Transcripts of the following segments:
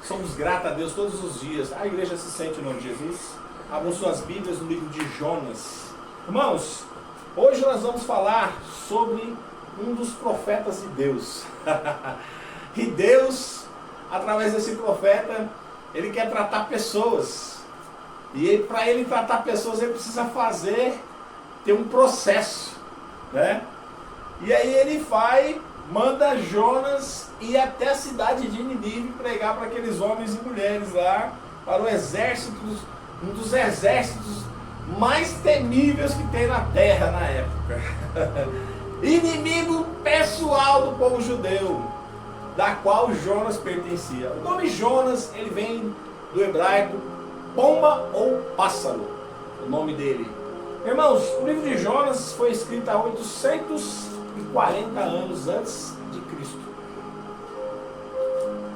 somos gratos a Deus todos os dias. A igreja se sente em nome de Jesus. Abram suas Bíblias no livro de Jonas. Irmãos, hoje nós vamos falar sobre um dos profetas de Deus. E Deus, através desse profeta, Ele quer tratar pessoas. E para Ele tratar pessoas, Ele precisa ter um processo, né? E aí Ele manda Jonas ir até a cidade de Nínive pregar para aqueles homens e mulheres lá, para o exército, um dos exércitos mais temíveis que tem na terra na época. Inimigo pessoal do povo judeu, da qual Jonas pertencia. O nome Jonas, ele vem do hebraico pomba ou pássaro, o nome dele. Irmãos, o livro de Jonas foi escrito há 840 anos antes de Cristo.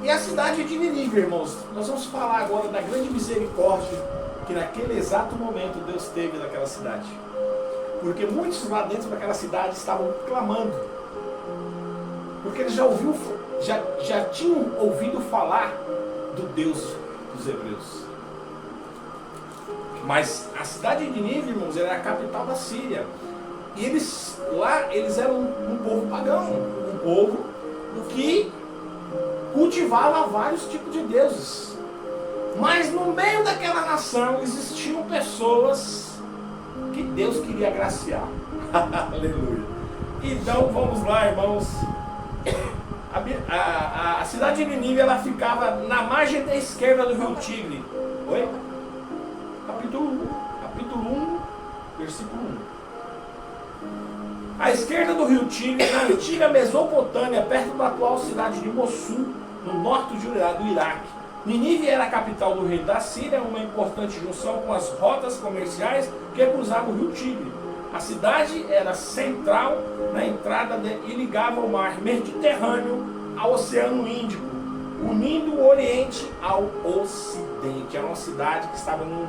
E a cidade de Nínive, irmãos, nós vamos falar agora da grande misericórdia que naquele exato momento Deus teve naquela cidade. Porque muitos lá dentro daquela cidade estavam clamando. Porque eles já tinham ouvido falar do Deus dos hebreus. Mas a cidade de Nínive, irmãos, era a capital da Síria. E eles eram um povo pagão, um povo que cultivava vários tipos de deuses. Mas no meio daquela nação existiam pessoas que Deus queria agraciar. Aleluia. Então vamos lá, irmãos. A cidade de Nínive, ela ficava na margem da esquerda do rio Tigre. Oi? Capítulo 1, versículo 1. À esquerda do rio Tigre, na antiga Mesopotâmia, perto da atual cidade de Mossul, no norte do Iraque. Nínive era a capital do reino da Síria, uma importante junção com as rotas comerciais que cruzavam o rio Tigre. A cidade era central na entrada e ligava o mar Mediterrâneo ao Oceano Índico, unindo o Oriente ao Ocidente. Era uma cidade que estava num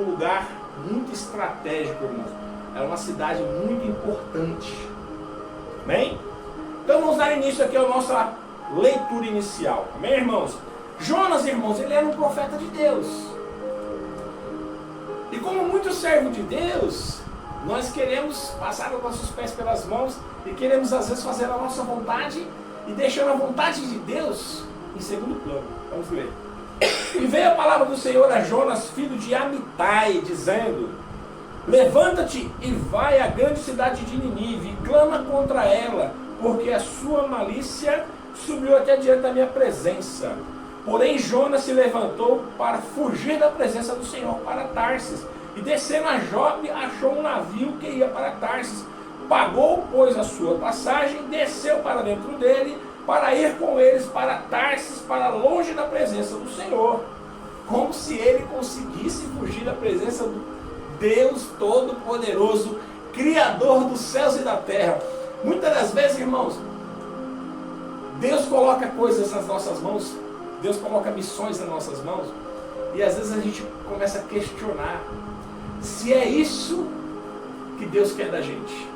lugar muito estratégico, irmãos. Era uma cidade muito importante. Bem? Então vamos dar início aqui à nossa leitura inicial. Amém, irmãos? Jonas, irmãos, ele era um profeta de Deus. E como muito servo de Deus, nós queremos passar os nossos pés pelas mãos e queremos às vezes fazer a nossa vontade e deixando a vontade de Deus em segundo plano. Vamos ler. E veio a palavra do Senhor a Jonas, filho de Amitai, dizendo: levanta-te e vai à grande cidade de Nínive e clama contra ela, porque a sua malícia subiu até diante da minha presença. Porém Jonas se levantou para fugir da presença do Senhor para Tarsis, e descendo a Jope achou um navio que ia para Tarsis. Pagou, pois, a sua passagem, desceu para dentro dele, para ir com eles para Tarsis, para longe da presença do Senhor. Como se ele conseguisse fugir da presença do Deus Todo-Poderoso, Criador dos céus e da terra. Muitas das vezes, irmãos, Deus coloca coisas nas nossas mãos, Deus coloca missões nas nossas mãos, e às vezes a gente começa a questionar se é isso que Deus quer da gente.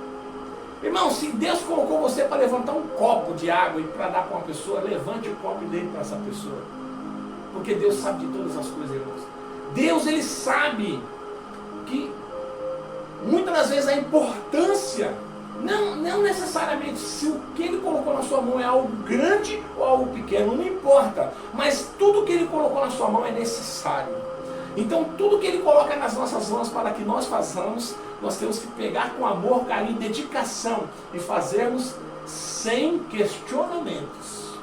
Irmão, se Deus colocou você para levantar um copo de água e para dar para uma pessoa, levante o copo e dê para essa pessoa. Porque Deus sabe de todas as coisas, irmãos. Deus, ele sabe que muitas das vezes a importância, não necessariamente se o que ele colocou na sua mão é algo grande ou algo pequeno, não importa. Mas tudo que ele colocou na sua mão é necessário. Então tudo que ele coloca nas nossas mãos para que nós façamos, nós temos que pegar com amor, carinho e dedicação e fazermos sem questionamentos.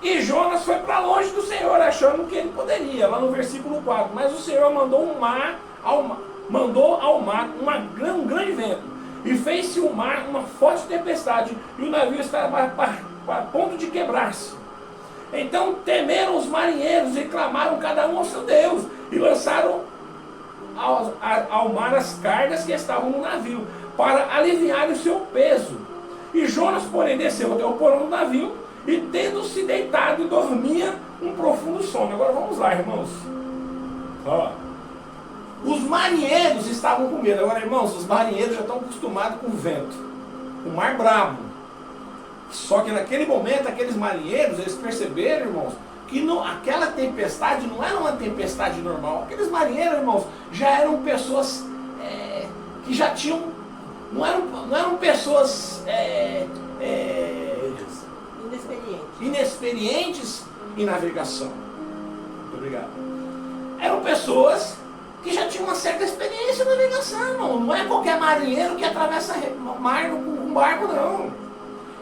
E Jonas foi para longe do Senhor, achando que ele poderia, lá no versículo 4. Mas o Senhor mandou ao mar um grande vento, e fez-se o mar uma forte tempestade, e o navio estava a ponto de quebrar-se. Então temeram os marinheiros e clamaram cada um ao seu Deus, e lançaram ao mar as cargas que estavam no navio, para aliviar o seu peso. E Jonas, porém, desceu até o porão do navio, e tendo-se deitado, dormia um profundo sono. Agora vamos lá, irmãos. Os marinheiros estavam com medo. Agora, irmãos, os marinheiros já estão acostumados com o vento, com o mar bravo. Só que naquele momento, aqueles marinheiros, eles perceberam, irmãos, que aquela tempestade não era uma tempestade normal. Aqueles marinheiros, irmãos, já eram pessoas que já tinham, não eram pessoas inexperientes em navegação. Muito obrigado. Eram pessoas que já tinham uma certa experiência em navegação, irmão. Não é qualquer marinheiro que atravessa o mar com um barco, não.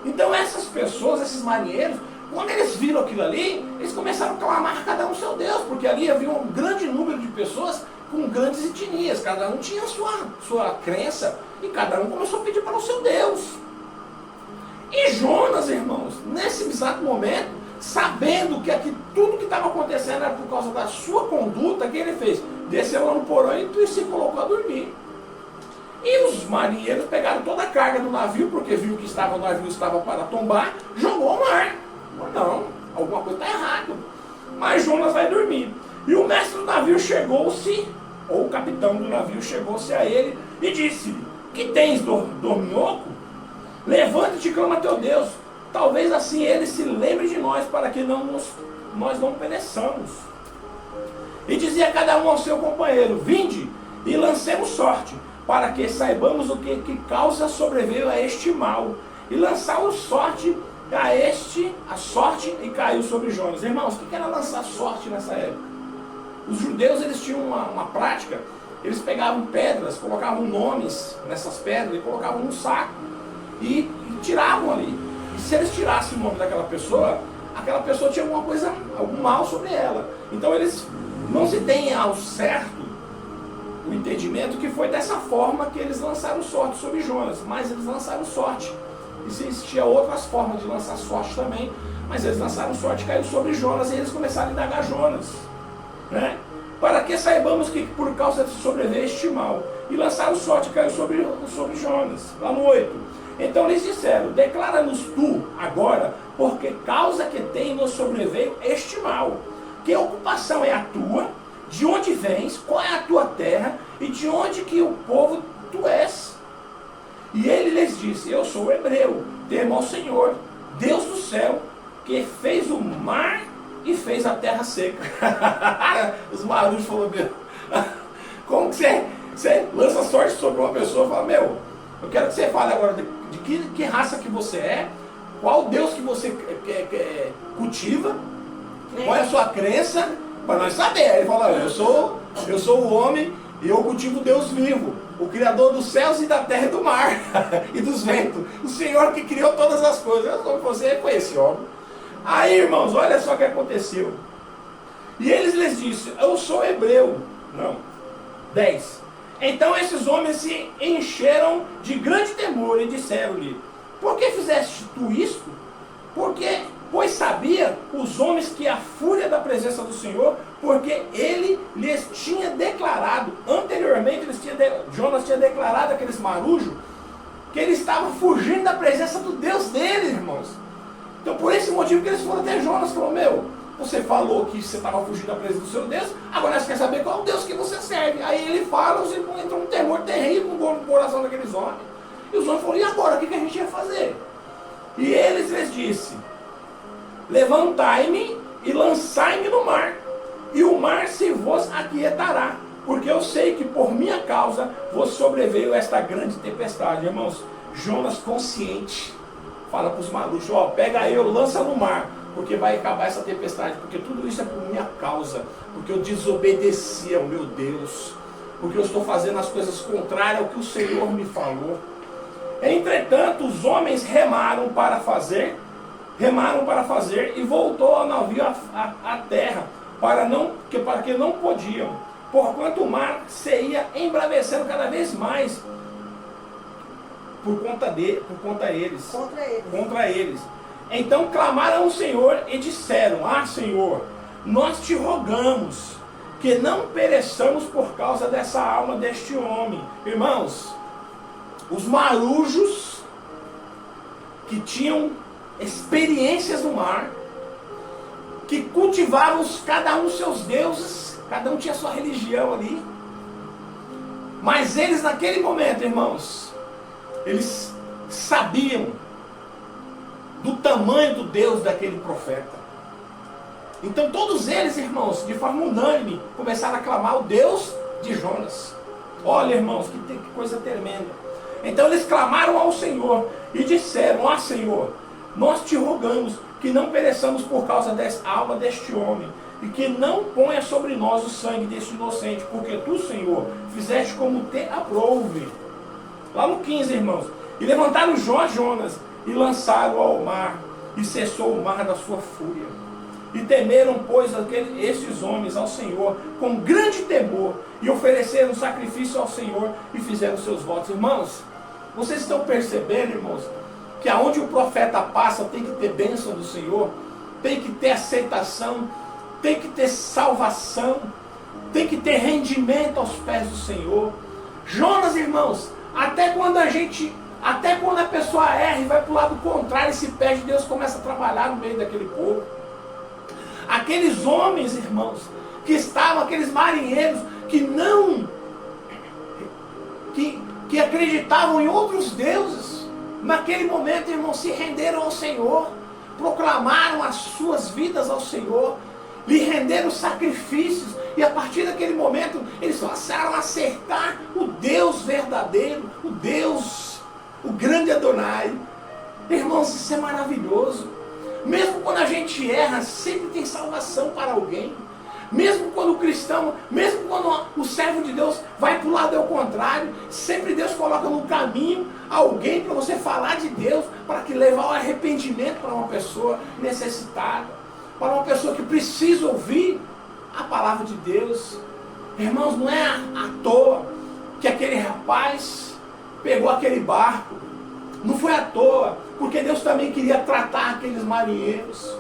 Então essas pessoas, esses marinheiros, quando eles viram aquilo ali, eles começaram a clamar cada um seu Deus, porque ali havia um grande número de pessoas com grandes etnias, cada um tinha a sua crença, e cada um começou a pedir para o seu Deus. E Jonas, irmãos, nesse exato momento, sabendo que tudo que estava acontecendo era por causa da sua conduta, o que ele fez? Desceu lá no porão e se colocou a dormir. E os marinheiros pegaram toda a carga do navio, porque viu que o navio estava para tombar, jogou ao mar. Mas não, alguma coisa está errada. Mas Jonas vai dormir. E o mestre do navio chegou-se, ou o capitão do navio chegou-se a ele e disse-lhe: que tens, dorminhoco? Levanta-te e clama a teu Deus. Talvez assim ele se lembre de nós, para que nós não pereçamos. E dizia cada um ao seu companheiro: vinde e lancemos sorte, para que saibamos o que causa sobreveio a este mal. E lançaram sorte a sorte e caiu sobre Jonas. Irmãos, o que era lançar sorte nessa época? Os judeus, eles tinham uma prática, eles pegavam pedras, colocavam nomes nessas pedras e colocavam num saco e tiravam ali. E se eles tirassem o nome daquela pessoa tinha alguma coisa, algum mal sobre ela. Então eles não se tem ao certo o entendimento que foi dessa forma que eles lançaram sorte sobre Jonas, mas eles lançaram sorte. Existia outras formas de lançar sorte também, mas eles lançaram sorte, caiu sobre Jonas, e eles começaram a indagar Jonas, né? Para que saibamos que por causa de sobreveio este mal. E lançaram sorte, caiu sobre Jonas. Lá no 8. Então eles disseram: declara-nos tu agora, porque causa que tem nos sobreveio este mal. Que ocupação é a tua? De onde vens? Qual é a tua terra? E de onde que o povo tu és? E ele lhes disse: eu sou hebreu, temo ao Senhor, Deus do céu, que fez o mar e fez a terra seca. Os marujos falaram: meu, como que você lança sorte sobre uma pessoa e fala: meu, eu quero que você fale agora de que raça que você é, qual Deus que você cultiva, qual é a sua crença, para nós saber. Ele fala: eu sou o homem e eu cultivo Deus vivo, o Criador dos céus e da terra e do mar e dos ventos, o Senhor que criou todas as coisas. Você conhece, óbvio. Aí, irmãos, olha só o que aconteceu. E eles lhes disseram: eu sou hebreu. Não. 10. Então esses homens se encheram de grande temor e disseram-lhe: por que fizeste tu isto? Pois sabia os homens que a fúria da presença do Senhor, porque ele lhes tinha declarado, anteriormente Jonas tinha declarado àqueles marujos, que ele estava fugindo da presença do Deus deles, irmãos. Então por esse motivo que eles foram até Jonas e falaram: meu, você falou que você estava fugindo da presença do seu Deus, agora nós queremos saber qual é o Deus que você serve. Aí ele fala, entra um temor terrível no coração daqueles homens. E os homens falaram: e agora, o que a gente ia fazer? E eles lhes disse: levantai-me e lançai-me no mar, e o mar se vos aquietará, porque eu sei que por minha causa vos sobreveio esta grande tempestade. Irmãos, Jonas consciente fala para os malucos: ó, pega eu, lança no mar, porque vai acabar essa tempestade, porque tudo isso é por minha causa, porque eu desobedeci ao meu Deus, porque eu estou fazendo as coisas contrárias ao que o Senhor me falou. Entretanto, os homens remaram para fazer, e voltou ao navio à terra, para que não podiam, porquanto o mar se ia embravecendo cada vez mais contra eles. Então clamaram ao Senhor e disseram: ah, Senhor, nós te rogamos que não pereçamos por causa dessa alma deste homem. Irmãos, os marujos que tinham experiências no mar, que cultivavam cada um seus deuses, cada um tinha sua religião ali, mas eles naquele momento, irmãos, eles sabiam do tamanho do Deus daquele profeta. Então todos eles, irmãos, de forma unânime, começaram a clamar o Deus de Jonas. Olha, irmãos, que coisa tremenda. Então eles clamaram ao Senhor e disseram: ó Senhor, nós te rogamos que não pereçamos por causa da alma deste homem, e que não ponha sobre nós o sangue deste inocente, porque tu, Senhor, fizeste como te aprouve. Lá no 15, irmãos. E levantaram Jonas e lançaram ao mar, e cessou o mar da sua fúria. E temeram, pois, estes homens ao Senhor com grande temor, e ofereceram sacrifício ao Senhor e fizeram seus votos. Irmãos, vocês estão percebendo, irmãos, que aonde o profeta passa tem que ter bênção do Senhor, tem que ter aceitação, tem que ter salvação, tem que ter rendimento aos pés do Senhor. Jonas, irmãos, até quando a pessoa erra e vai para o lado contrário e se perde, Deus começa a trabalhar no meio daquele povo. Aqueles homens, irmãos, que estavam, aqueles marinheiros que acreditavam em outros deuses, naquele momento, irmãos, se renderam ao Senhor, proclamaram as suas vidas ao Senhor, lhe renderam sacrifícios, e a partir daquele momento eles passaram a acertar o Deus verdadeiro, o Deus, o grande Adonai. Irmãos, isso é maravilhoso. Mesmo quando a gente erra, sempre tem salvação para alguém. Mesmo quando o cristão, mesmo quando o servo de Deus vai para o lado ao contrário, sempre Deus coloca no caminho alguém para você falar de Deus, para que levar o arrependimento para uma pessoa necessitada, para uma pessoa que precisa ouvir a palavra de Deus. Irmãos, não é à toa que aquele rapaz pegou aquele barco. Não foi à toa, porque Deus também queria tratar aqueles marinheiros.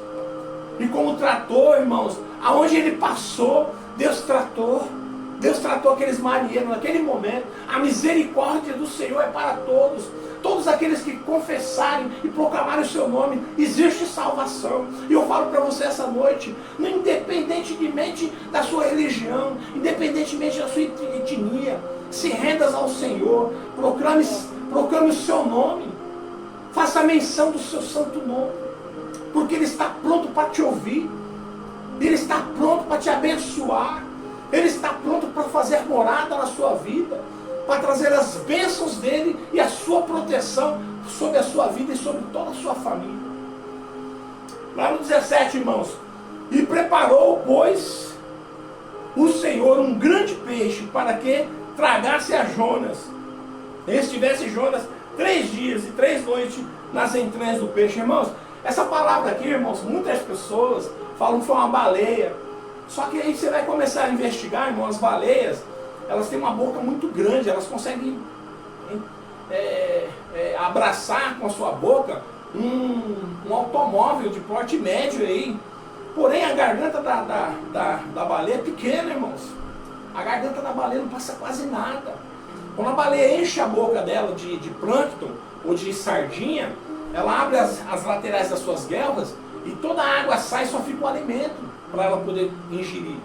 E como tratou, irmãos, aonde ele passou, Deus tratou aqueles marinheiros naquele momento. A misericórdia do Senhor é para todos. Todos aqueles que confessarem e proclamarem o seu nome, existe salvação. E eu falo para você essa noite, independentemente da sua religião, independentemente da sua etnia, se rendas ao Senhor, proclame o seu nome, faça menção do seu santo nome, porque Ele está pronto para te ouvir, Ele está pronto para te abençoar, Ele está pronto para fazer morada na sua vida, para trazer as bênçãos dEle e a sua proteção sobre a sua vida e sobre toda a sua família. Lá no 17, irmãos, e preparou, pois, o Senhor um grande peixe para que tragasse a Jonas. E estivesse Jonas 3 dias e 3 noites nas entranhas do peixe. Irmãos, essa palavra aqui, irmãos, muitas pessoas falam que foi uma baleia. Só que aí você vai começar a investigar, irmão, as baleias, elas têm uma boca muito grande, elas conseguem abraçar com a sua boca um automóvel de porte médio aí. Porém, a garganta da baleia é pequena, irmãos. A garganta da baleia não passa quase nada. Quando a baleia enche a boca dela de plâncton ou de sardinha, ela abre as laterais das suas guelras e toda a água sai, só fica o alimento para ela poder ingerir.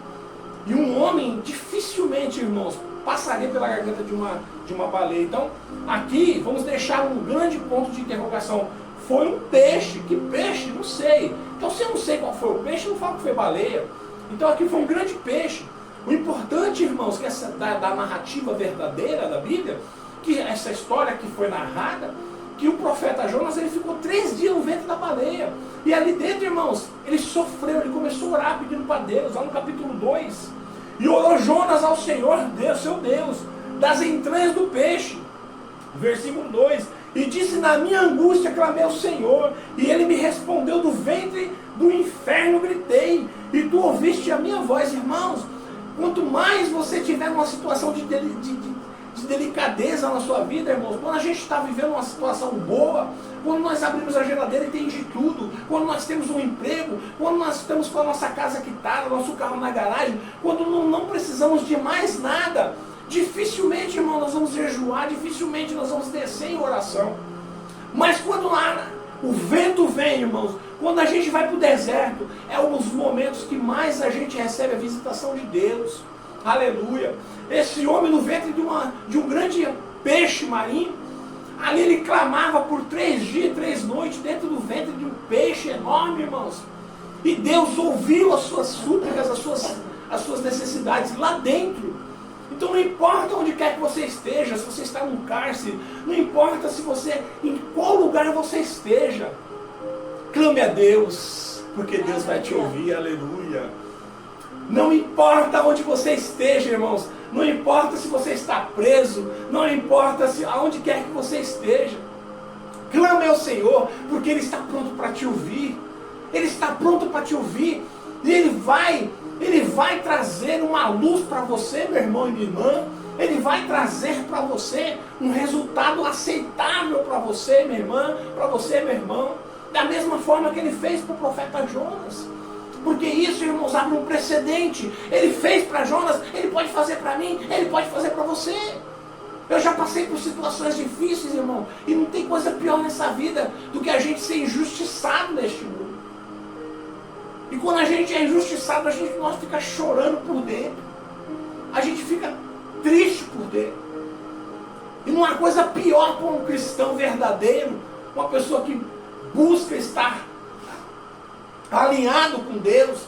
E um homem dificilmente, irmãos, passaria pela garganta de uma baleia. Então, aqui vamos deixar um grande ponto de interrogação. Foi um peixe. Que peixe? Não sei. Então, se eu não sei qual foi o peixe, eu não falo que foi baleia. Então, aqui foi um grande peixe. O importante, irmãos, que da narrativa verdadeira da Bíblia, que essa história que foi narrada, que o profeta Jonas, ele ficou 3 dias no ventre da baleia. E ali dentro, irmãos, ele sofreu, ele começou a orar pedindo para Deus, lá no capítulo 2. E orou Jonas ao Senhor, Deus, seu Deus, das entranhas do peixe. Versículo 2. E disse: na minha angústia clamei ao Senhor, e Ele me respondeu, do ventre do inferno gritei, e tu ouviste a minha voz. Irmãos, quanto mais você tiver numa situação de delicadeza na sua vida, irmãos, quando a gente está vivendo uma situação boa, quando nós abrimos a geladeira e tem de tudo, quando nós temos um emprego, quando nós estamos com a nossa casa quitada, nosso carro na garagem, quando não precisamos de mais nada, dificilmente, irmão, nós vamos jejuar, dificilmente nós vamos descer em oração. Mas quando o vento vem, irmãos, quando a gente vai para o deserto, é um dos momentos que mais a gente recebe a visitação de Deus. Aleluia. Esse homem no ventre de um grande peixe marinho, ali ele clamava por 3 dias e 3 noites dentro do ventre de um peixe enorme, irmãos. E Deus ouviu as suas súplicas, as suas necessidades lá dentro. Então não importa onde quer que você esteja, se você está num cárcere, não importa se você, em qual lugar você esteja, clame a Deus, porque Deus vai te ouvir, aleluia. Não importa onde você esteja, irmãos, não importa se você está preso, não importa aonde quer que você esteja, clame ao Senhor, porque Ele está pronto para te ouvir. Ele está pronto para te ouvir. E Ele vai trazer uma luz para você, meu irmão e minha irmã. Ele vai trazer para você um resultado aceitável para você, minha irmã, para você, meu irmão. Da mesma forma que Ele fez para o profeta Jonas. Porque isso, irmãos, abre um precedente. Ele fez para Jonas, Ele pode fazer para mim, Ele pode fazer para você. Eu já passei por situações difíceis, irmão. E não tem coisa pior nessa vida do que a gente ser injustiçado neste mundo. E quando a gente é injustiçado, nós fica chorando por dentro. A gente fica triste por dentro. E não há coisa pior para um cristão verdadeiro, uma pessoa que busca estar alinhado com Deus,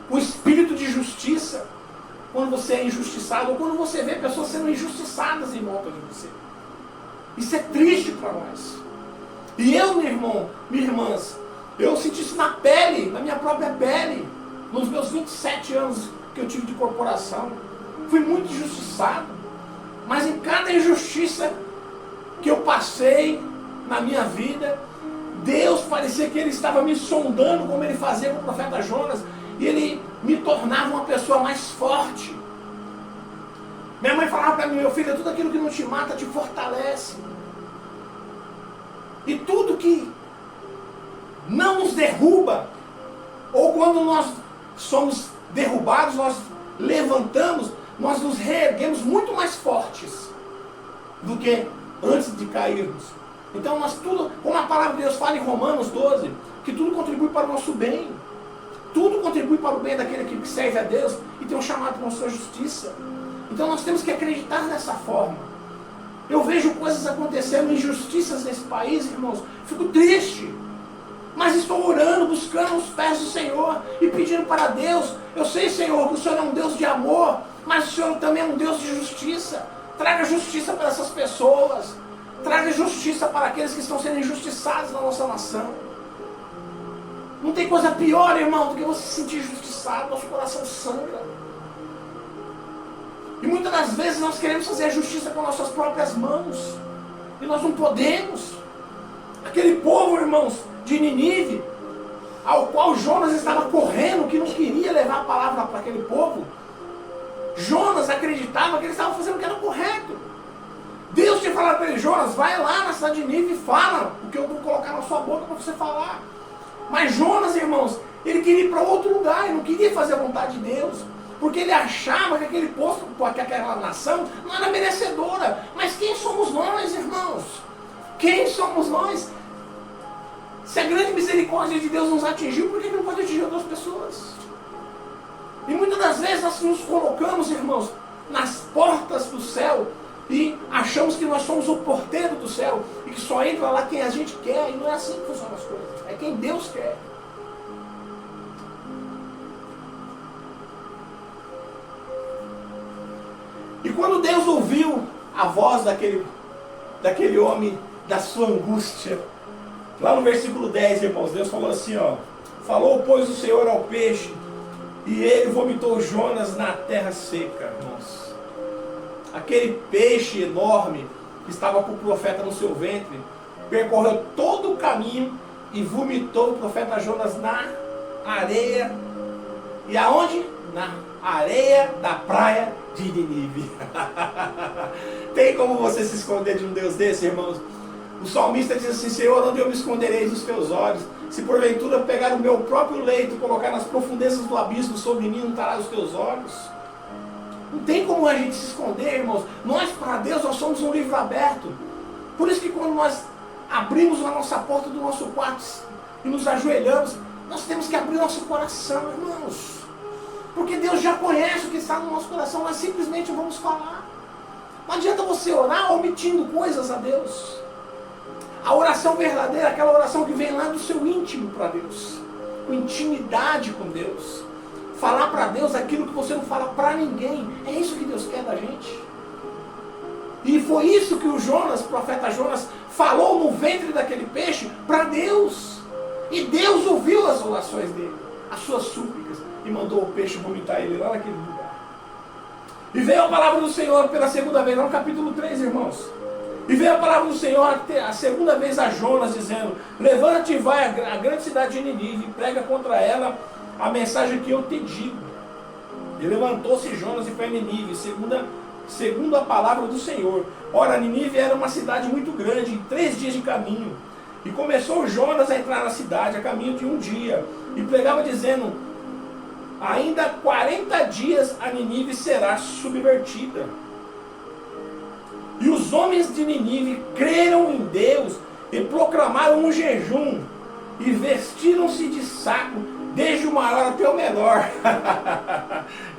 com o espírito de justiça, quando você é injustiçado, ou quando você vê pessoas sendo injustiçadas em volta de você. Isso é triste para nós. E eu, meu irmão, minhas irmãs, eu senti isso na pele, na minha própria pele, nos meus 27 anos que eu tive de corporação. Fui muito injustiçado, mas em cada injustiça que eu passei na minha vida, Deus parecia que Ele estava me sondando, como Ele fazia com o profeta Jonas, e Ele me tornava uma pessoa mais forte. Minha mãe falava para mim: meu filho, tudo aquilo que não te mata te fortalece. E tudo que não nos derruba, ou quando nós somos derrubados, nós levantamos, nós nos reerguemos muito mais fortes do que antes de cairmos. Então nós tudo, como a palavra de Deus fala em Romanos 12, que tudo contribui para o nosso bem. Tudo contribui para o bem daquele que serve a Deus e tem um chamado para a sua justiça. Então nós temos que acreditar dessa forma. Eu vejo coisas acontecendo, injustiças nesse país, irmãos, fico triste. Mas estou orando, buscando os pés do Senhor e pedindo para Deus. Eu sei, Senhor, que o Senhor é um Deus de amor, mas o Senhor também é um Deus de justiça. Traga justiça para essas pessoas. Traga justiça para aqueles que estão sendo injustiçados na nossa nação. Não tem coisa pior, irmão, do que você se sentir injustiçado, nosso coração sangra. E muitas das vezes nós queremos fazer a justiça com nossas próprias mãos. E nós não podemos. Aquele povo, irmãos, de Nínive, ao qual Jonas estava correndo, que não queria levar a palavra para aquele povo. Jonas acreditava que ele estava fazendo o que era correto. Deus tinha falado para ele: Jonas, vai lá na cidade de Nínive e fala o que eu vou colocar na sua boca para você falar. Mas Jonas, irmãos, ele queria ir para outro lugar, ele não queria fazer a vontade de Deus, porque ele achava que aquele posto, que aquela nação não era merecedora. Mas quem somos nós, irmãos? Quem somos nós? Se a grande misericórdia de Deus nos atingiu, por que não pode atingir outras pessoas? E muitas das vezes nós nos colocamos, irmãos, nas portas do céu e achamos que nós somos o porteiro do céu e que só entra lá quem a gente quer. E não é assim que funcionam as coisas. É quem Deus quer. E quando Deus ouviu a voz daquele homem, da sua angústia, lá no versículo 10, irmãos, Deus falou assim, ó: falou, pois, o Senhor ao peixe, e ele vomitou Jonas na terra seca, irmãos. Aquele peixe enorme que estava com o profeta no seu ventre, percorreu todo o caminho e vomitou o profeta Jonas na areia. E aonde? Na areia da praia de Nínive. Tem como você se esconder de um Deus desse, irmãos? O salmista diz assim: Senhor, onde eu me esconderei dos teus olhos? Se porventura pegar o meu próprio leito e colocar nas profundezas do abismo, sobre mim não estará os teus olhos? Não tem como a gente se esconder, irmãos. Nós, para Deus, nós somos um livro aberto. Por isso que quando nós abrimos a nossa porta do nosso quarto e nos ajoelhamos, nós temos que abrir nosso coração, irmãos. Porque Deus já conhece o que está no nosso coração. Nós simplesmente vamos falar. Não adianta você orar omitindo coisas a Deus. A oração verdadeira é aquela oração que vem lá do seu íntimo para Deus. com intimidade com Deus. Falar para Deus aquilo que você não fala para ninguém. É isso que Deus quer da gente. E foi isso que o Jonas, o profeta Jonas, falou no ventre daquele peixe para Deus. E Deus ouviu as orações dele, as suas súplicas, e mandou o peixe vomitar ele lá naquele lugar. E veio a palavra do Senhor pela segunda vez, lá no capítulo 3, irmãos. E veio a palavra do Senhor a segunda vez a Jonas, dizendo: levanta-te e vai à grande cidade de Ninive, e prega contra ela a mensagem que eu te digo. E levantou-se Jonas e foi a Ninive, segundo a palavra do Senhor. Ora, Ninive era uma cidade muito grande, 3 dias de caminho. E começou Jonas a entrar na cidade, a caminho de um dia, e pregava dizendo: ainda 40 dias a Ninive será subvertida. E os homens de Ninive creram em Deus e proclamaram um jejum, e vestiram-se de saco, desde o maior até o menor.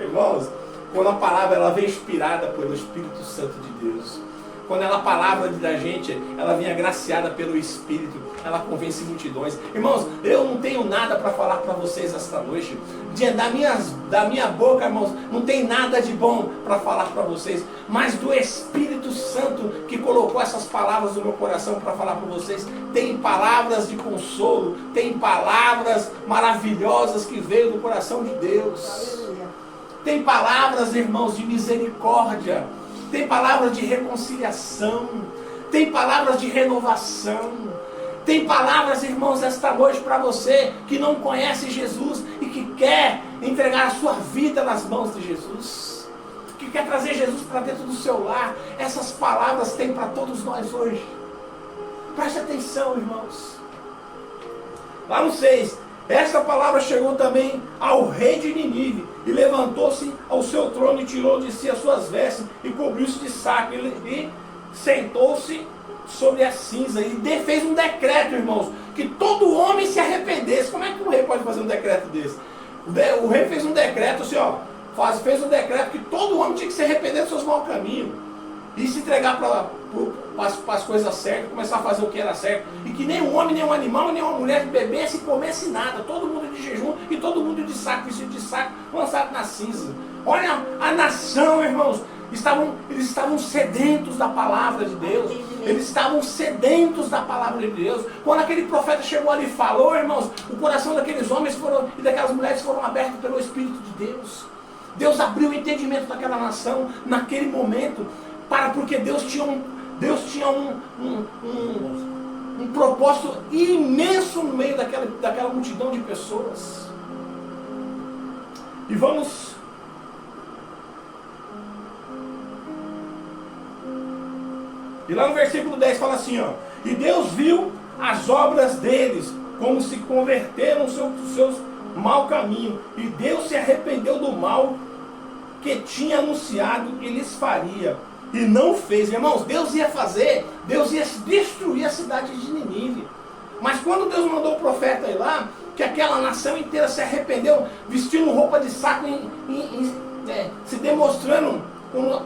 Irmãos, quando a palavra ela vem inspirada pelo Espírito Santo de Deus, quando a palavra da gente, ela vem agraciada pelo Espírito, ela convence multidões. Irmãos, eu não tenho nada para falar para vocês esta noite. Da minha boca, irmãos, não tem nada de bom para falar para vocês. Mas do Espírito Santo que colocou essas palavras no meu coração para falar para vocês, tem palavras de consolo, tem palavras maravilhosas que veio do coração de Deus. Tem palavras, irmãos, de misericórdia. Tem palavras de reconciliação. Tem palavras de renovação. Tem palavras, irmãos, esta noite para você que não conhece Jesus e que quer entregar a sua vida nas mãos de Jesus, que quer trazer Jesus para dentro do seu lar. Essas palavras tem para todos nós hoje. Preste atenção, irmãos. Lá no 6, esta palavra chegou também ao rei de Ninive, e levantou-se ao seu trono e tirou de si as suas vestes e cobriu-se de saco e sentou-se sobre a cinza e fez um decreto, irmãos, que todo homem se arrependesse. Como é que o rei pode fazer um decreto desse? O rei fez um decreto assim, ó, fez um decreto que todo homem tinha que se arrepender dos seus maus caminhos e se entregar para as coisas certas, começar a fazer o que era certo, e que nem um homem, nem um animal, nem uma mulher bebesse e comesse nada, todo mundo de jejum e todo mundo de saco, vestido de saco, lançado na cinza. Olha a nação, irmãos, eles estavam sedentos da palavra de Deus. Eles estavam sedentos da palavra de Deus. Quando aquele profeta chegou ali e falou, irmãos, o coração daqueles homens e daquelas mulheres foram abertos pelo Espírito de Deus. Deus abriu o entendimento daquela nação naquele momento, porque Deus tinha um propósito imenso no meio daquela multidão de pessoas. E vamos... E lá no versículo 10 fala assim, ó: e Deus viu as obras deles, como se converteram dos seus mau caminho, e Deus se arrependeu do mal que tinha anunciado e lhes faria, e não fez. Irmãos, Deus ia destruir a cidade de Ninive. Mas quando Deus mandou o profeta ir lá, que aquela nação inteira se arrependeu, vestindo roupa de saco, se demonstrando,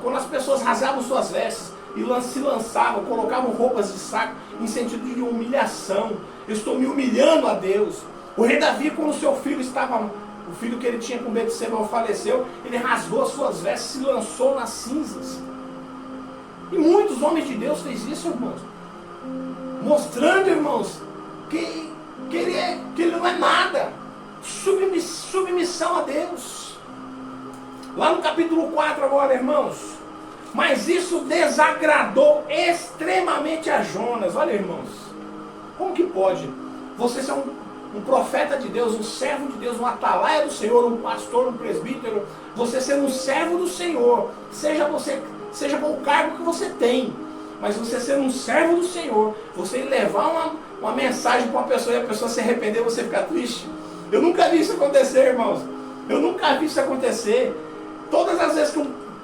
quando as pessoas rasgavam suas vestes e se lançavam, colocavam roupas de saco em sentido de humilhação. Eu estou me humilhando a Deus. O rei Davi, quando o seu filho o filho que ele tinha com Betseba faleceu, ele rasgou as suas vestes e se lançou nas cinzas. E muitos homens de Deus fez isso, irmãos, mostrando, irmãos, que ele não é nada. Submissão a Deus. Lá no capítulo 4 agora, irmãos: mas isso desagradou extremamente a Jonas. Olha, irmãos, como que pode você ser um profeta de Deus, um servo de Deus, um atalaia do Senhor, um pastor, um presbítero, você ser um servo do Senhor, seja com o cargo que você tem, mas você ser um servo do Senhor, você levar uma mensagem para uma pessoa e a pessoa se arrepender, você ficar triste? Eu nunca vi isso acontecer, irmãos. Eu nunca vi isso acontecer. Todas as vezes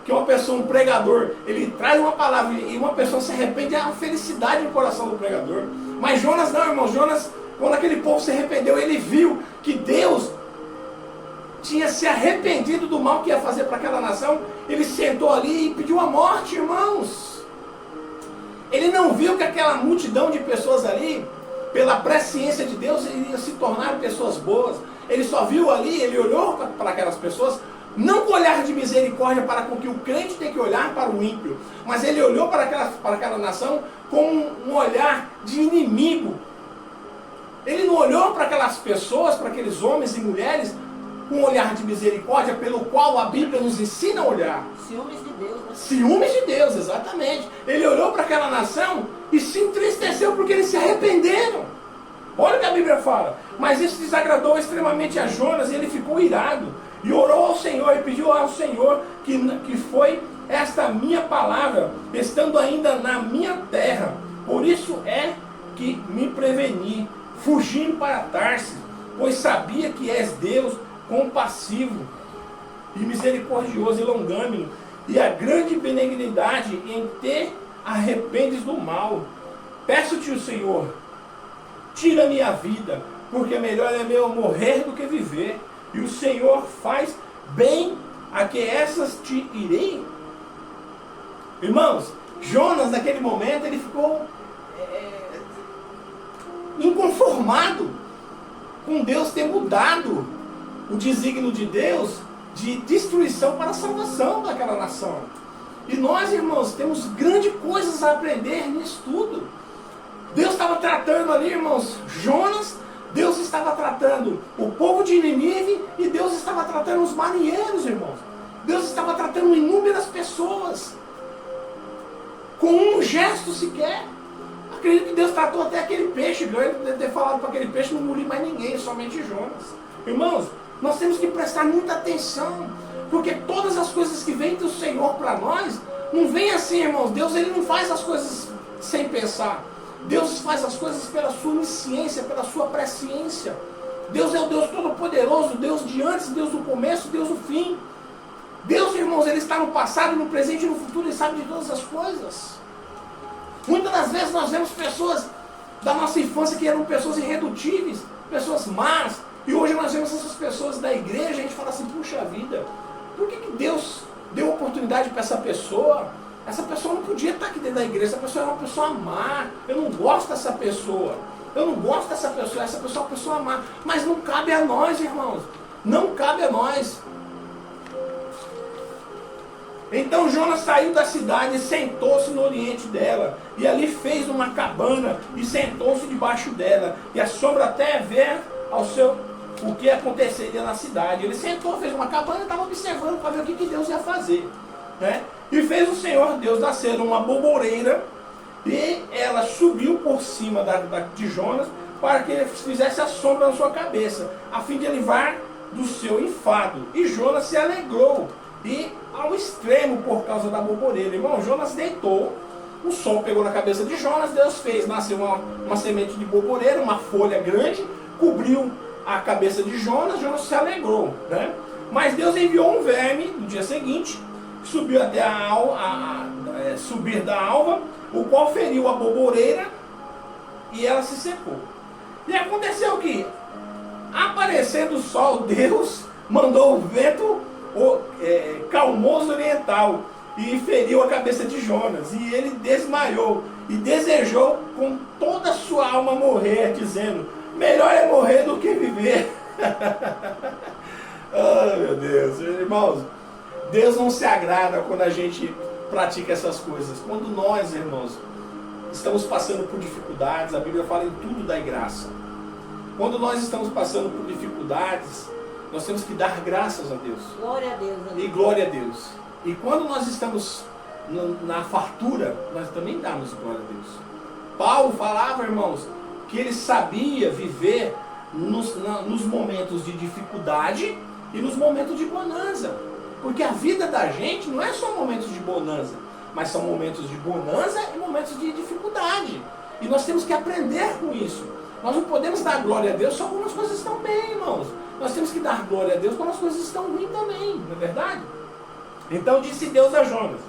que uma pessoa, um pregador, ele traz uma palavra e uma pessoa se arrepende, é uma felicidade no coração do pregador. Mas Jonas não, irmão. Jonas, quando aquele povo se arrependeu, ele viu que Deus tinha se arrependido do mal que ia fazer para aquela nação. Ele sentou ali e pediu a morte, irmãos. Ele não viu que aquela multidão de pessoas ali pela presciência de Deus, iriam se tornar pessoas boas. Ele só viu ali, ele olhou para aquelas pessoas, não com olhar de misericórdia para com que o crente tem que olhar para o ímpio, mas ele olhou para aquela nação com um olhar de inimigo. Ele não olhou para aquelas pessoas, para aqueles homens e mulheres, com um olhar de misericórdia, pelo qual a Bíblia nos ensina a olhar. Ciúmes de Deus, né? Ciúmes de Deus, exatamente. Ele olhou para aquela nação e se entristeceu porque eles se arrependeram. Olha o que a Bíblia fala. Mas isso desagradou extremamente a Jonas e ele ficou irado. E orou ao Senhor e pediu ao Senhor que foi esta minha palavra, estando ainda na minha terra. Por isso é que me preveni, fugindo para Tarsis, pois sabia que és Deus compassivo e misericordioso e longânimo, e a grande benignidade em te arrependes do mal. Peço-te, o Senhor, tira-me a vida, porque melhor é meu morrer do que viver. E o Senhor faz bem a que essas te irei. Irmãos, Jonas naquele momento ele ficou inconformado com Deus ter mudado o desígnio de Deus de destruição para a salvação daquela nação. E nós, irmãos, temos grandes coisas a aprender nisso tudo. Deus estava tratando ali, irmãos, Jonas, Deus estava tratando o povo de Nínive e Deus estava tratando os marinheiros, irmãos. Deus estava tratando inúmeras pessoas com um gesto sequer. Acredito que Deus tratou até aquele peixe, ele deve ter falado para aquele peixe não engolir mais ninguém, somente Jonas. Irmãos, nós temos que prestar muita atenção, porque todas as coisas que vêm do Senhor para nós, não vem assim, irmãos. Deus ele não faz as coisas sem pensar. Deus faz as coisas pela sua onisciência, pela sua presciência. Deus é o Deus Todo-Poderoso, Deus de antes, Deus do começo, Deus do fim. Deus, irmãos, ele está no passado, no presente e no futuro, ele sabe de todas as coisas. Muitas das vezes nós vemos pessoas da nossa infância que eram pessoas irredutíveis, pessoas más, e hoje nós vemos essas pessoas da igreja, a gente fala assim, puxa vida, por que Deus deu oportunidade para essa pessoa? Essa pessoa não podia estar aqui dentro da igreja, essa pessoa é uma pessoa má, eu não gosto dessa pessoa, essa pessoa é uma pessoa má, mas não cabe a nós, irmãos, não cabe a nós. Então Jonas saiu da cidade e sentou-se no oriente dela, e ali fez uma cabana e sentou-se debaixo dela, e a sombra até ver o que aconteceria na cidade. Ele sentou, fez uma cabana e estava observando para ver o que Deus ia fazer, né? E fez o Senhor Deus nascer uma boboreira, e ela subiu por cima de Jonas, para que ele fizesse a sombra na sua cabeça, a fim de livrar do seu enfado. E Jonas se alegrou, e ao extremo por causa da boboreira. Irmão, Jonas deitou, o sol pegou na cabeça de Jonas, Deus fez nascer uma semente de boboreira, uma folha grande, cobriu a cabeça de Jonas, Jonas se alegrou, né? Mas Deus enviou um verme no dia seguinte, subiu até subir da alva, o qual feriu a boboreira e ela se secou. E aconteceu que, aparecendo o sol, Deus mandou o vento calmoso oriental e feriu a cabeça de Jonas, e ele desmaiou e desejou com toda a sua alma morrer, dizendo, melhor é morrer do que viver. Oh meu Deus, irmãos, Deus não se agrada quando a gente pratica essas coisas. Quando nós, irmãos, estamos passando por dificuldades, a Bíblia fala em tudo dai graça. Quando nós estamos passando por dificuldades, nós temos que dar graças a Deus. Glória a Deus. E glória a Deus. E quando nós estamos na fartura, nós também damos glória a Deus. Paulo falava, irmãos, que ele sabia viver nos momentos de dificuldade e nos momentos de bonança. Porque a vida da gente não é só momentos de bonança, mas são momentos de bonança e momentos de dificuldade. E nós temos que aprender com isso. Nós não podemos dar glória a Deus só quando as coisas estão bem, irmãos. Nós temos que dar glória a Deus quando as coisas estão ruins também, não é verdade? Então disse Deus a Jonas,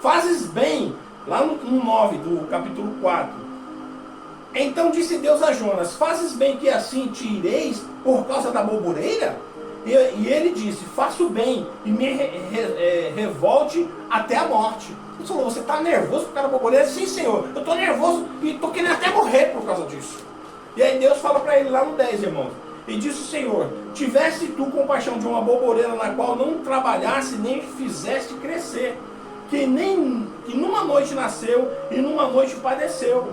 fazes bem, lá no 9 do capítulo 4. Então disse Deus a Jonas, fazes bem que assim te ireis por causa da boboreira? E ele disse, faço bem e me revolte até a morte. Ele falou, você está nervoso por causa da borboleta? Sim, Senhor, eu estou nervoso e estou querendo até morrer por causa disso. E aí Deus fala para ele lá no 10, irmãos. E disse o Senhor, tiveste tu compaixão de uma borboleta na qual não trabalhasse nem fizeste crescer, que numa noite nasceu e numa noite padeceu.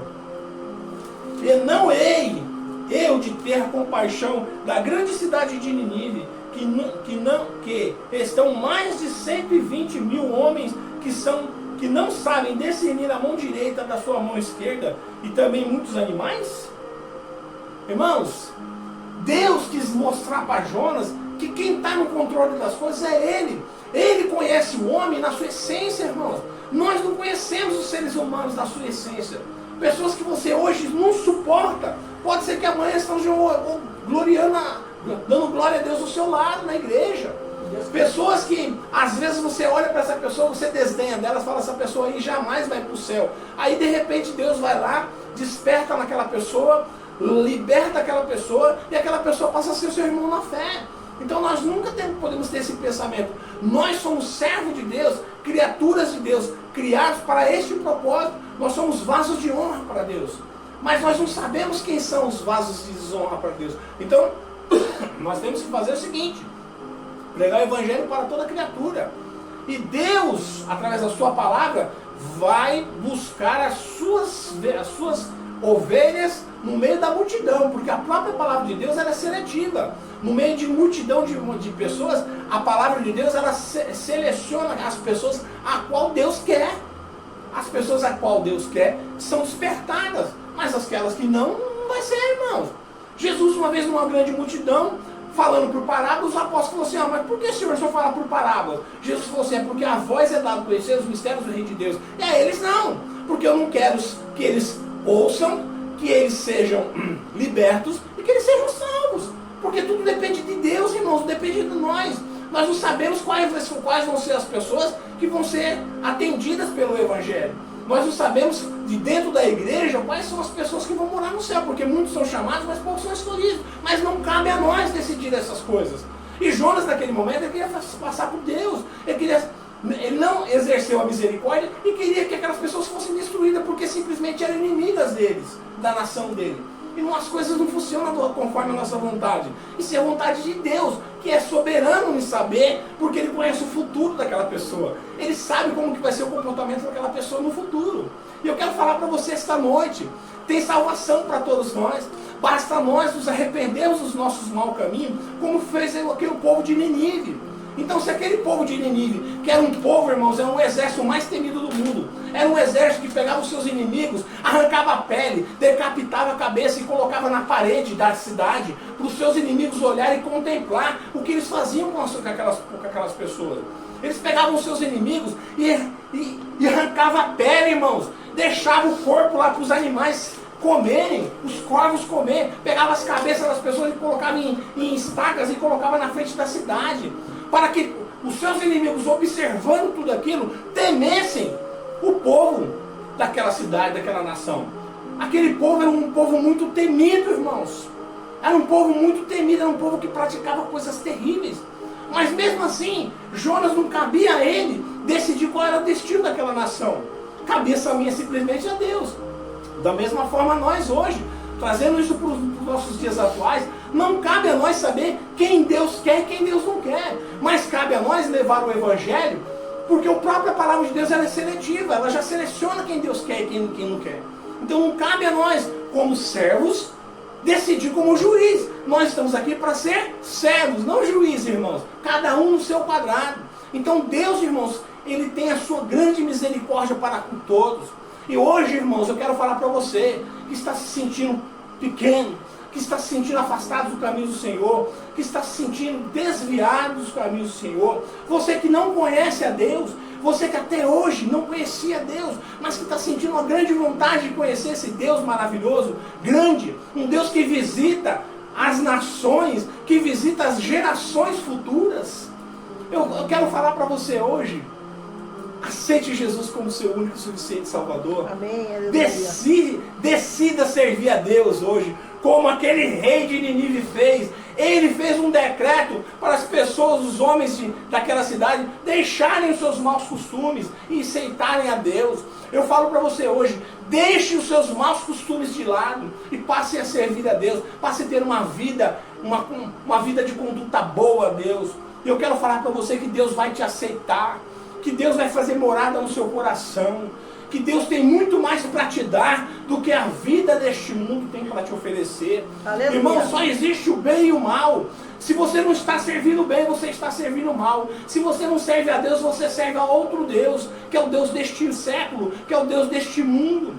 E não hei eu de ter compaixão da grande cidade de Nínive, que estão mais de 120 mil homens que não sabem discernir a mão direita da sua mão esquerda, e também muitos animais? Irmãos, Deus quis mostrar para Jonas que quem está no controle das coisas é Ele. Ele conhece o homem na sua essência, irmãos. Nós não conhecemos os seres humanos na sua essência. Pessoas que você hoje não suporta, pode ser que amanhã estejam gloriando, dando glória a Deus do seu lado, na igreja. Pessoas que, às vezes, você olha para essa pessoa, você desdenha dela, fala, essa pessoa aí jamais vai para o céu. Aí, de repente, Deus vai lá, desperta naquela pessoa, liberta aquela pessoa, e aquela pessoa passa a ser seu irmão na fé. Então nós nunca podemos ter esse pensamento. Nós somos servos de Deus, criaturas de Deus, criados para este propósito. Nós somos vasos de honra para Deus. Mas nós não sabemos quem são os vasos de desonra para Deus. Então, nós temos que fazer o seguinte: pregar o evangelho para toda criatura. E Deus, através da sua palavra, vai buscar as suas ovelhas no meio da multidão, porque a própria palavra de Deus ela é seletiva. No meio de multidão de pessoas, a palavra de Deus ela seleciona as pessoas a qual Deus quer. As pessoas a qual Deus quer são despertadas, mas aquelas que não vai ser, irmãos. Jesus, uma vez numa grande multidão, falando por parábolas, os apóstolos falaram assim, mas por que o Senhor só fala por parábolas? Jesus falou assim, é porque a voz é dada a conhecer os mistérios do reino de Deus. E a eles não, porque eu não quero que eles ouçam, que eles sejam libertos e que eles sejam salvos. Porque tudo depende de Deus, irmãos, depende de nós. Nós não sabemos quais vão ser as pessoas que vão ser atendidas pelo Evangelho. Nós não sabemos de dentro da igreja quais são as pessoas que vão morar no céu, porque muitos são chamados, mas poucos são escolhidos. Mas não cabe a nós decidir essas coisas. E Jonas, naquele momento, ele queria passar por Deus. Ele não exerceu a misericórdia e queria que aquelas pessoas fossem destruídas, porque simplesmente eram inimigas deles, da nação dele. E as coisas não funcionam conforme a nossa vontade. Isso é a vontade de Deus, que é soberano em saber, porque Ele conhece o futuro daquela pessoa. Ele sabe como que vai ser o comportamento daquela pessoa no futuro. E eu quero falar para você esta noite, tem salvação para todos nós. Basta nós nos arrependermos dos nossos maus caminhos, como fez aquele povo de Nínive. Então, se aquele povo de Nínive, que era um povo, irmãos, era um exército mais temido do mundo, era um exército que pegava os seus inimigos, arrancava a pele, decapitava a cabeça e colocava na parede da cidade, para os seus inimigos olharem e contemplar o que eles faziam com aquelas pessoas. Eles pegavam os seus inimigos e arrancavam a pele, irmãos, deixavam o corpo lá para os animais comerem, os corvos comer, pegava as cabeças das pessoas e colocava em estacas e colocava na frente da cidade, para que os seus inimigos, observando tudo aquilo, temessem o povo daquela cidade, daquela nação. Aquele povo era um povo muito temido, irmãos. Era um povo muito temido, era um povo que praticava coisas terríveis. Mas mesmo assim, Jonas não cabia a ele decidir qual era o destino daquela nação. Cabia simplesmente a Deus. Da mesma forma nós hoje, trazendo isso para os nossos dias atuais, não cabe a nós saber quem Deus quer e quem Deus não quer. Mas cabe a nós levar o Evangelho, porque a própria palavra de Deus ela é seletiva, ela já seleciona quem Deus quer e quem não quer. Então não cabe a nós, como servos, decidir como juiz. Nós estamos aqui para ser servos, não juízes, irmãos. Cada um no seu quadrado. Então Deus, irmãos, Ele tem a sua grande misericórdia para com todos. E hoje, irmãos, eu quero falar para você que está se sentindo pequeno, que está se sentindo afastado do caminho do Senhor, que está se sentindo desviado dos caminhos do Senhor, você que não conhece a Deus, você que até hoje não conhecia Deus, mas que está sentindo uma grande vontade de conhecer esse Deus maravilhoso, grande, um Deus que visita as nações, que visita as gerações futuras. Eu quero falar para você hoje, aceite Jesus como seu único e suficiente Salvador. Amém. Decida servir a Deus hoje, como aquele rei de Nínive fez. Ele fez um decreto para as pessoas, os homens daquela cidade, deixarem os seus maus costumes e aceitarem a Deus. Eu falo para você hoje, deixe os seus maus costumes de lado e passe a servir a Deus, passe a ter uma vida de conduta boa a Deus. E eu quero falar para você que Deus vai te aceitar, que Deus vai fazer morada no seu coração, que Deus tem muito mais para te dar do que a vida deste mundo tem para te oferecer. Aleluia. Irmão, só existe o bem e o mal. Se você não está servindo bem, você está servindo mal. Se você não serve a Deus, você serve a outro Deus, que é o Deus deste século, que é o Deus deste mundo.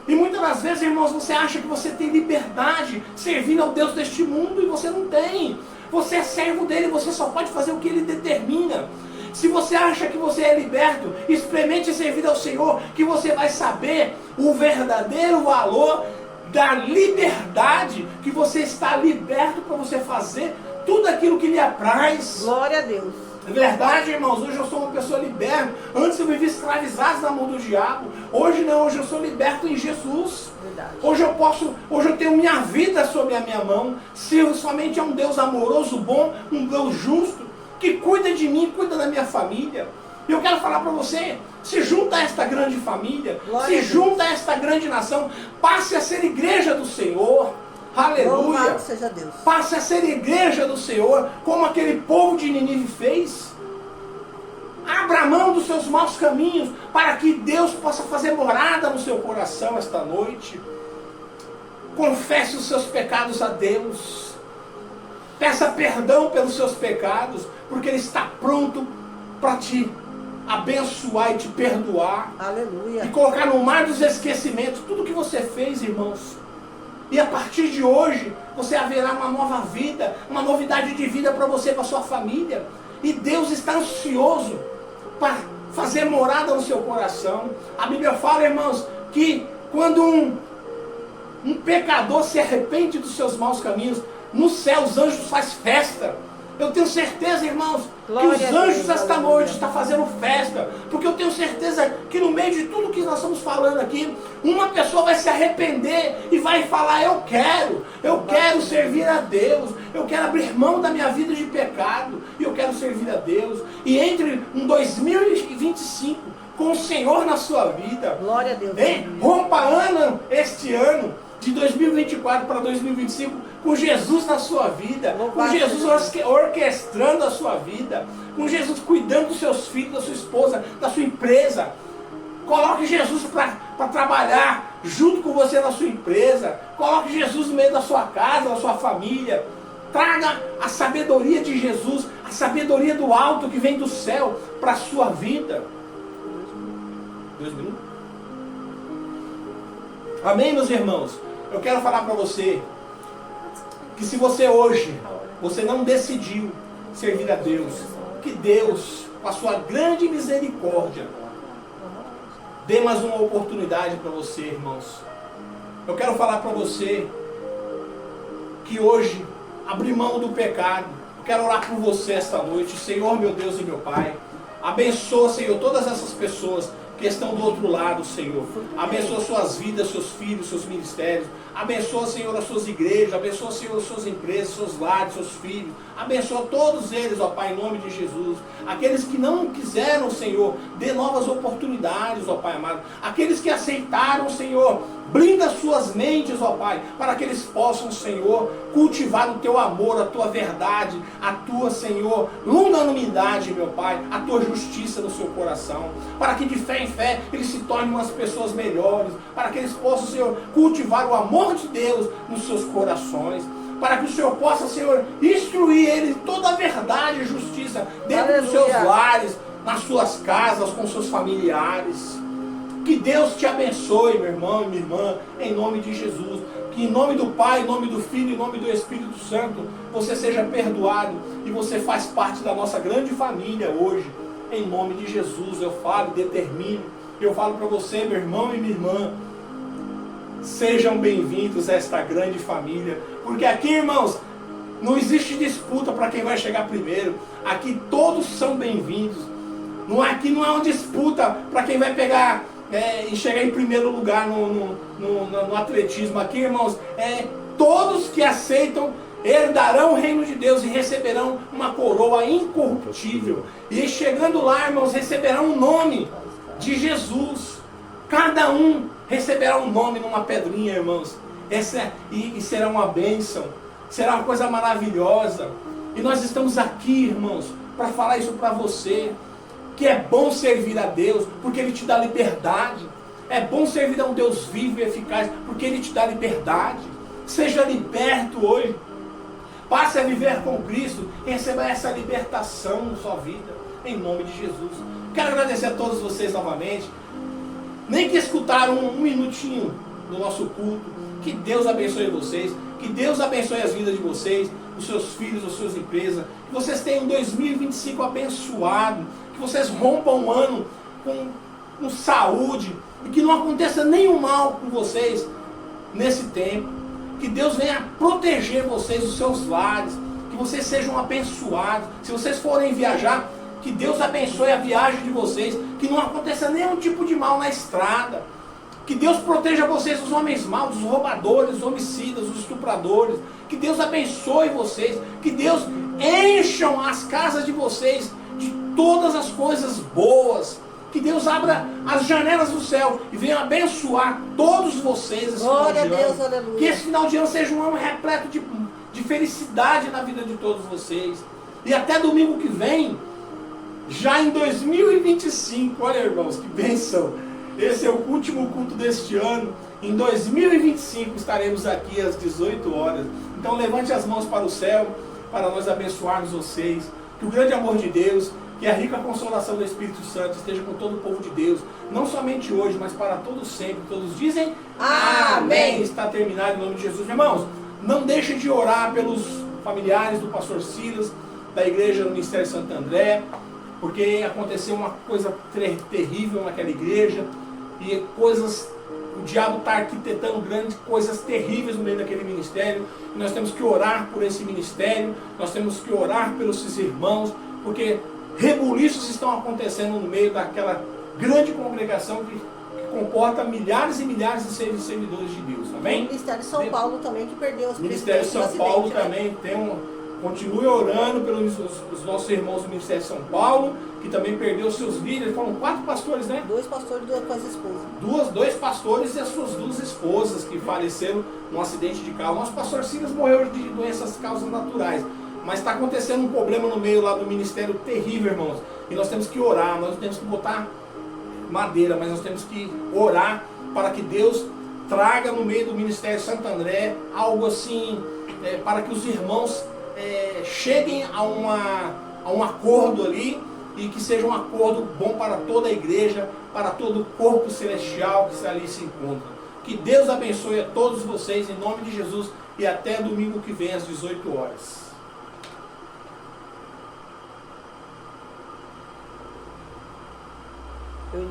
E muitas das vezes, irmãos, você acha que você tem liberdade servindo ao Deus deste mundo e você não tem. Você é servo dele, você só pode fazer o que ele determina. Se você acha que você é liberto, experimente servir ao Senhor, que você vai saber o verdadeiro valor da liberdade, que você está liberto para você fazer tudo aquilo que lhe apraz. Glória a Deus. É verdade, irmãos, hoje eu sou uma pessoa liberta. Antes eu vivia escravizado na mão do diabo. Hoje não, hoje eu sou liberto em Jesus. Verdade. Hoje eu tenho minha vida sob a minha mão. Sirvo somente a um Deus amoroso, bom, um Deus justo, que cuida de mim, cuida da minha família. E eu quero falar para você, se junta a esta grande família, se junta a esta grande nação, passe a ser igreja do Senhor. Aleluia. Louvado seja Deus. Passe a ser igreja do Senhor, como aquele povo de Nínive fez. Abra mão dos seus maus caminhos, para que Deus possa fazer morada no seu coração esta noite. Confesse os seus pecados a Deus. Peça perdão pelos seus pecados, porque Ele está pronto para te abençoar e te perdoar. Aleluia. E colocar no mar dos esquecimentos tudo que você fez, irmãos. E a partir de hoje, você haverá uma nova vida, uma novidade de vida para você e para a sua família. E Deus está ansioso para fazer morada no seu coração. A Bíblia fala, irmãos, que quando um pecador se arrepende dos seus maus caminhos, no céu os anjos fazem festa. Eu tenho certeza, irmãos, Glória que os a anjos Deus, esta aleluia. noite estão fazendo festa. Porque eu tenho certeza que no meio de tudo que nós estamos falando aqui, uma pessoa vai se arrepender e vai falar, eu quero servir a Deus. Eu quero abrir mão da minha vida de pecado. E eu quero servir a Deus. E entre um 2025 com o Senhor na sua vida. Glória a Deus. Rompa este ano de 2024 para 2025 com Jesus na sua vida, com Jesus orquestrando a sua vida, com Jesus cuidando dos seus filhos, da sua esposa, da sua empresa. Coloque Jesus para trabalhar junto com você na sua empresa. Coloque Jesus no meio da sua casa, da sua família. Traga a sabedoria de Jesus, a sabedoria do alto que vem do céu para a sua vida. 2 minutos? Amém, meus irmãos? Eu quero falar para você que se você hoje, você não decidiu servir a Deus, que Deus, com a sua grande misericórdia, dê mais uma oportunidade para você, irmãos. Eu quero falar para você que hoje, abrir mão do pecado. Eu quero orar por você esta noite. Senhor, meu Deus e meu Pai, abençoa, Senhor, todas essas pessoas que estão do outro lado, Senhor. Abençoa suas vidas, seus filhos, seus ministérios. Abençoa, Senhor, as suas igrejas. Abençoa, Senhor, as suas empresas, seus lares, seus filhos. Abençoa todos eles, ó Pai, em nome de Jesus. Aqueles que não quiseram, Senhor, dê novas oportunidades, ó Pai amado. Aqueles que aceitaram, Senhor, blinda suas mentes, ó Pai, para que eles possam, Senhor, cultivar o Teu amor, a Tua verdade, a Tua, Senhor, longanimidade, meu Pai, a Tua justiça no seu coração, para que de fé em fé eles se tornem umas pessoas melhores, para que eles possam, Senhor, cultivar o amor de Deus nos seus corações, para que o Senhor possa, Senhor, instruir eles em toda a verdade e justiça dentro dos seus lares, nas suas casas, com seus familiares. Que Deus te abençoe, meu irmão e minha irmã, em nome de Jesus. Que em nome do Pai, em nome do Filho, em nome do Espírito Santo, você seja perdoado e você faz parte da nossa grande família hoje. Em nome de Jesus, eu falo, determino. Eu falo para você, meu irmão e minha irmã, sejam bem-vindos a esta grande família. Porque aqui, irmãos, não existe disputa para quem vai chegar primeiro. Aqui todos são bem-vindos. Aqui não é uma disputa para quem vai pegar e chegar em primeiro lugar no atletismo. Aqui, irmãos, todos que aceitam herdarão o reino de Deus e receberão uma coroa incorruptível. E chegando lá, irmãos, receberão o nome de Jesus. Cada um receberá um nome numa pedrinha, irmãos. E será uma bênção. Será uma coisa maravilhosa. E nós estamos aqui, irmãos, para falar isso para você. Que é bom servir a Deus, porque Ele te dá liberdade. É bom servir a um Deus vivo e eficaz, porque Ele te dá liberdade. Seja liberto hoje. Passe a viver com Cristo e receba essa libertação na sua vida, em nome de Jesus. Quero agradecer a todos vocês novamente. Nem que escutaram um minutinho do nosso culto. Que Deus abençoe vocês. Que Deus abençoe as vidas de vocês, os seus filhos, as suas empresas. Que vocês tenham um 2025 abençoado. Que vocês rompam um ano com saúde. E que não aconteça nenhum mal com vocês nesse tempo. Que Deus venha proteger vocês, os seus lares. Que vocês sejam abençoados. Se vocês forem viajar, que Deus abençoe a viagem de vocês. Que não aconteça nenhum tipo de mal na estrada. Que Deus proteja vocês dos homens maus, dos roubadores, dos homicidas, dos estupradores. Que Deus abençoe vocês. Que Deus encham as casas de vocês de todas as coisas boas. Que Deus abra as janelas do céu e venha abençoar todos vocês esse final de ano. Glória a Deus, aleluia. Que esse final de ano seja um ano repleto de felicidade na vida de todos vocês. E até domingo que vem, já em 2025, olha irmãos, que bênção. Esse é o último culto deste ano. Em 2025 estaremos aqui às 18 horas. Então levante as mãos para o céu, para nós abençoarmos vocês. Que o grande amor de Deus, que a rica consolação do Espírito Santo esteja com todo o povo de Deus, não somente hoje, mas para todos sempre. Todos dizem amém. Está terminado em nome de Jesus. Irmãos, não deixem de orar pelos familiares do pastor Silas, da igreja do Ministério Santo André, porque aconteceu uma coisa terrível naquela igreja, e o diabo está arquitetando grandes coisas terríveis no meio daquele ministério, e nós temos que orar por esse ministério, nós temos que orar pelos seus irmãos, porque rebuliços estão acontecendo no meio daquela grande congregação que comporta milhares e milhares de servidores de Deus, amém? O Ministério de São Paulo também, que perdeu os Ministério de São Paulo também continue orando pelos nossos irmãos do Ministério de São Paulo, que também perdeu os seus líderes. Foram 4 pastores, né? 2 pastores e 2 com as esposas. 2 pastores e as suas 2 esposas que faleceram num acidente de carro. Nosso pastor Silas morreu de doenças causas naturais. Mas está acontecendo um problema no meio lá do ministério terrível, irmãos. E nós temos que orar, nós temos que botar madeira, mas nós temos que orar para que Deus traga no meio do Ministério Santo André algo assim, para que os irmãos cheguem a um acordo ali, e que seja um acordo bom para toda a igreja, para todo o corpo celestial que ali se encontra. Que Deus abençoe a todos vocês em nome de Jesus, e até domingo que vem às 18 horas. Eu